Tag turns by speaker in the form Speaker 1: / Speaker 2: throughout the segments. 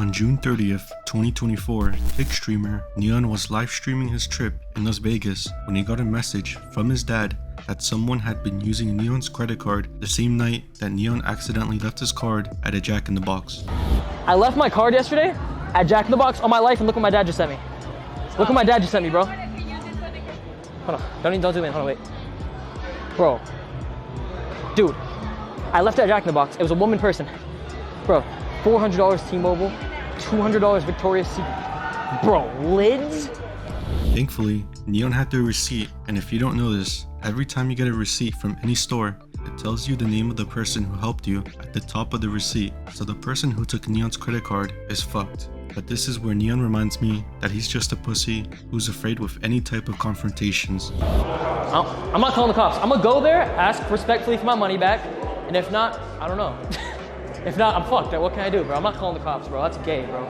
Speaker 1: On June 30th, 2024, Kick streamer Neon was live streaming his trip in Las Vegas when he got a message from his dad that someone had been using Neon's credit card the same night that Neon accidentally left his card at a Jack in the Box.
Speaker 2: I left my card yesterday at Jack in the Box on my life, and look what my dad just sent me. Look what my dad just sent me, bro. Hold on, don't zoom in, hold on, wait. Bro, dude, I left it at Jack in the Box. It was a woman person. Bro, $400 T-Mobile, $200 Victoria's Secret. Bro, lids?
Speaker 1: Thankfully, Neon had their receipt, and if you don't know this, every time you get a receipt from any store, it tells you the name of the person who helped you at the top of the receipt. So the person who took Neon's credit card is fucked. But this is where Neon reminds me that he's just a pussy who's afraid with any type of confrontations.
Speaker 2: I'm not calling the cops. I'm gonna go there, ask respectfully for my money back, and if not, I don't know. If not, I'm fucked. What can I do, bro? I'm not calling the cops, bro. That's gay, bro.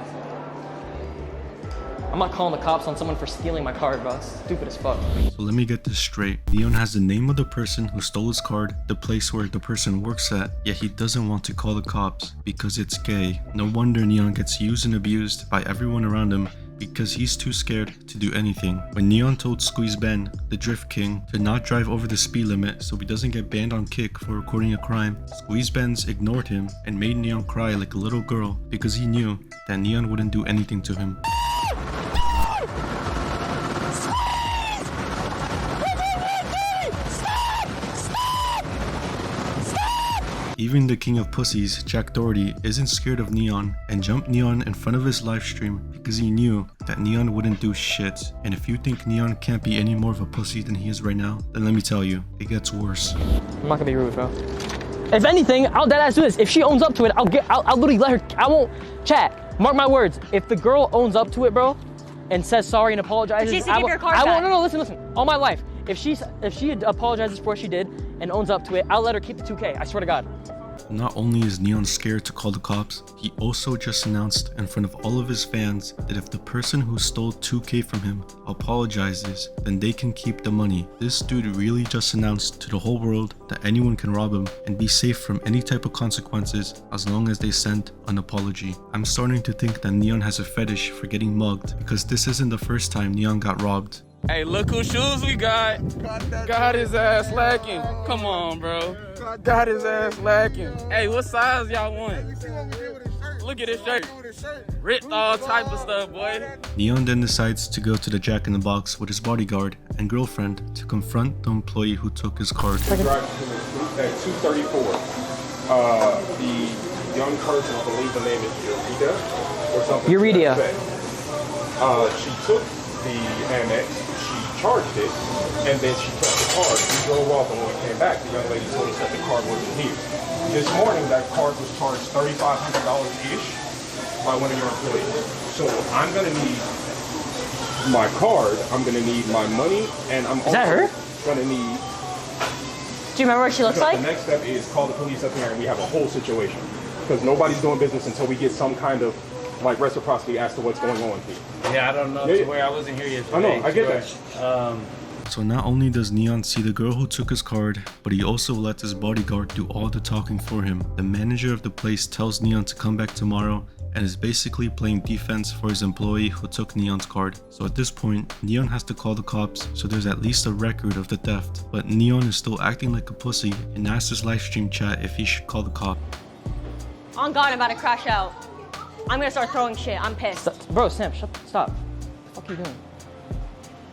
Speaker 2: I'm not calling the cops on someone for stealing my card, bro. That's stupid as fuck.
Speaker 1: So let me get this straight. Neon has the name of the person who stole his card, the place where the person works at, yet he doesn't want to call the cops because it's gay. No wonder Neon gets used and abused by everyone around him because he's too scared to do anything. When Neon told Squeeze Ben, the Drift King, to not drive over the speed limit so he doesn't get banned on Kick for recording a crime, Squeeze Benz ignored him and made Neon cry like a little girl because he knew that Neon wouldn't do anything to him. Even the king of pussies, Jack Doherty, isn't scared of Neon and jumped Neon in front of his livestream because he knew that Neon wouldn't do shit. And if you think Neon can't be any more of a pussy than he is right now, then let me tell you, it gets worse.
Speaker 2: I'm not gonna be rude, bro. If anything, I'll deadass do this. If she owns up to it, I'll literally let her. I won't chat. Mark my words. If the girl owns up to it, bro, and says sorry and apologizes, I won't. No, listen. All my life, if she apologizes for what she did and owns up to it, I'll let her keep the 2K. I swear to God.
Speaker 1: Not only is Neon scared to call the cops, he also just announced in front of all of his fans that if the person who stole 2K from him apologizes, then they can keep the money. This dude really just announced to the whole world that anyone can rob him and be safe from any type of consequences as long as they send an apology. I'm starting to think that Neon has a fetish for getting mugged because this isn't the first time Neon got robbed.
Speaker 3: Hey, look whose shoes we got. Got his ass lacking. Come on, bro. Got his ass lacking. Hey, what size y'all want? Look at his shirt. Ripped all type of stuff, boy.
Speaker 1: Neon then decides to go to the Jack in the Box with his bodyguard and girlfriend to confront the employee who took his card.
Speaker 4: At 234, the young person, I believe the name is Eureka or something.
Speaker 2: Euredia.
Speaker 4: She took the Amex. Charged it, and then she took the card. We drove off, and when we came back, the young lady told us that the card wasn't here. This morning, that card was charged $3,500-ish by one of your employees. So I'm gonna need my card, I'm gonna need my money, and I'm also gonna need...
Speaker 5: Do you remember what she looks like?
Speaker 4: The next step is call the police up here, and we have a whole situation. Because nobody's doing business until we get some kind of reciprocity as to what's going on here.
Speaker 3: Yeah, I don't know to where I wasn't here yesterday.
Speaker 4: I know, I get that.
Speaker 1: So not only does Neon see the girl who took his card, but he also lets his bodyguard do all the talking for him. The manager of the place tells Neon to come back tomorrow and is basically playing defense for his employee who took Neon's card. So at this point, Neon has to call the cops so there's at least a record of the theft. But Neon is still acting like a pussy and asks his livestream chat if he should call the cop.
Speaker 5: On God, I'm about to crash out. I'm gonna start throwing shit. I'm pissed.
Speaker 2: Bro, Sam, stop. What the fuck are you doing?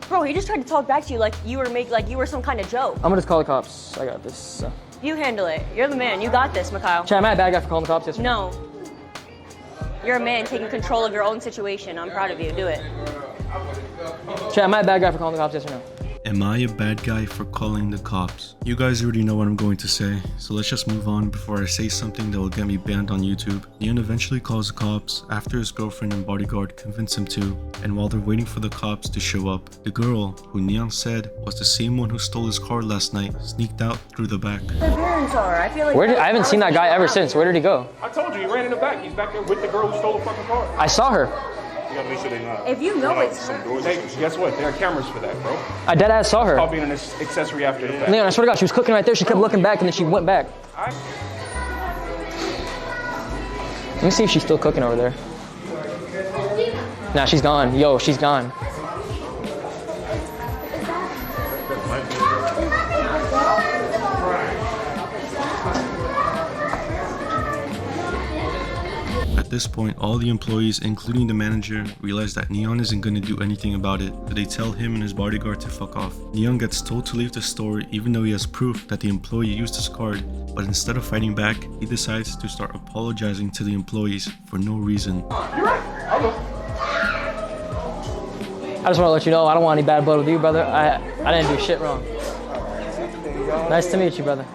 Speaker 5: Bro, he just tried to talk back to you like you were some kind of joke.
Speaker 2: I'm gonna just call the cops. I got this.
Speaker 5: You handle it. You're the man. You got this, Mikhail.
Speaker 2: Chat, am I a bad guy for calling the cops? Yes or
Speaker 5: no? You're a man taking control of your own situation. I'm proud of you. Do it.
Speaker 2: Chat, am I a bad guy for calling the cops? Yes or no?
Speaker 1: Am I a bad guy for calling the cops? You guys already know what I'm going to say, so let's just move on before I say something that will get me banned on YouTube. Neon eventually calls the cops after his girlfriend and bodyguard convince him to, and while they're waiting for the cops to show up, the girl, who Neon said was the same one who stole his card last night, sneaked out through the back.
Speaker 5: Their parents are. I feel like
Speaker 2: I haven't seen that guy ever since. Where did he go?
Speaker 4: I told you, he ran in the back. He's back there with the girl who stole the fucking card.
Speaker 2: I saw her.
Speaker 4: You gotta make sure they're not.
Speaker 5: If you know it's her.
Speaker 4: Guess what? There are cameras for that, bro.
Speaker 2: I deadass saw her.
Speaker 4: I'll be an accessory after the fact.
Speaker 2: Leon, I swear to God, she was cooking right there. She kept looking back and then she went back. Let me see if she's still cooking over there. Nah, she's gone. Yo, she's gone.
Speaker 1: At this point, all the employees, including the manager, realize that Neon isn't going to do anything about it, so they tell him and his bodyguard to fuck off. Neon gets told to leave the store even though he has proof that the employee used his card, but instead of fighting back, he decides to start apologizing to the employees for no reason.
Speaker 2: I just want to let you know I don't want any bad blood with you, brother. I didn't do shit wrong. Nice to meet you, brother.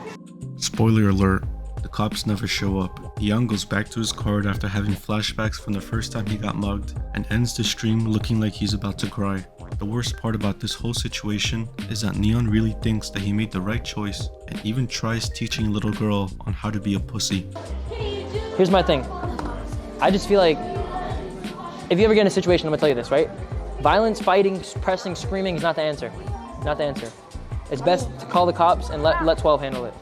Speaker 1: Spoiler alert, the cops never show up. Neon goes back to his card after having flashbacks from the first time he got mugged and ends the stream looking like he's about to cry. The worst part about this whole situation is that Neon really thinks that he made the right choice and even tries teaching a little girl on how to be a pussy.
Speaker 2: Here's my thing. I just feel like if you ever get in a situation, I'm gonna tell you this, right? Violence, fighting, pressing, screaming is not the answer. Not the answer. It's best to call the cops and let 12 handle it.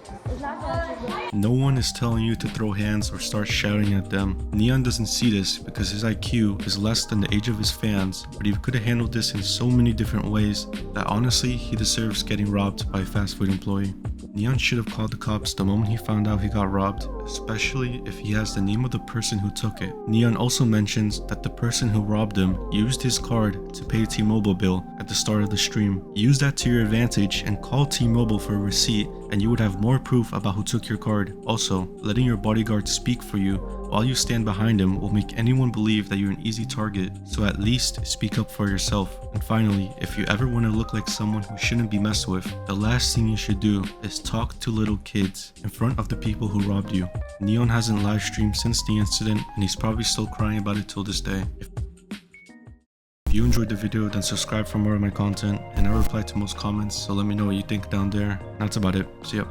Speaker 1: No one is telling you to throw hands or start shouting at them. Neon doesn't see this because his IQ is less than the age of his fans, but he could have handled this in so many different ways that honestly he deserves getting robbed by a fast food employee. Neon should have called the cops the moment he found out he got robbed, especially if he has the name of the person who took it. Neon also mentions that the person who robbed him used his card to pay a T-Mobile bill at the start of the stream. Use that to your advantage and call T-Mobile for a receipt and you would have more proof about who took your card. Also, letting your bodyguard speak for you while you stand behind him will make anyone believe that you're an easy target, so at least speak up for yourself. And finally, if you ever want to look like someone who shouldn't be messed with, the last thing you should do is talk to little kids in front of the people who robbed you. Neon hasn't live streamed since the incident and he's probably still crying about it till this day. If you enjoyed the video, then subscribe for more of my content, and I reply to most comments, so let me know what you think down there. That's about it. See ya.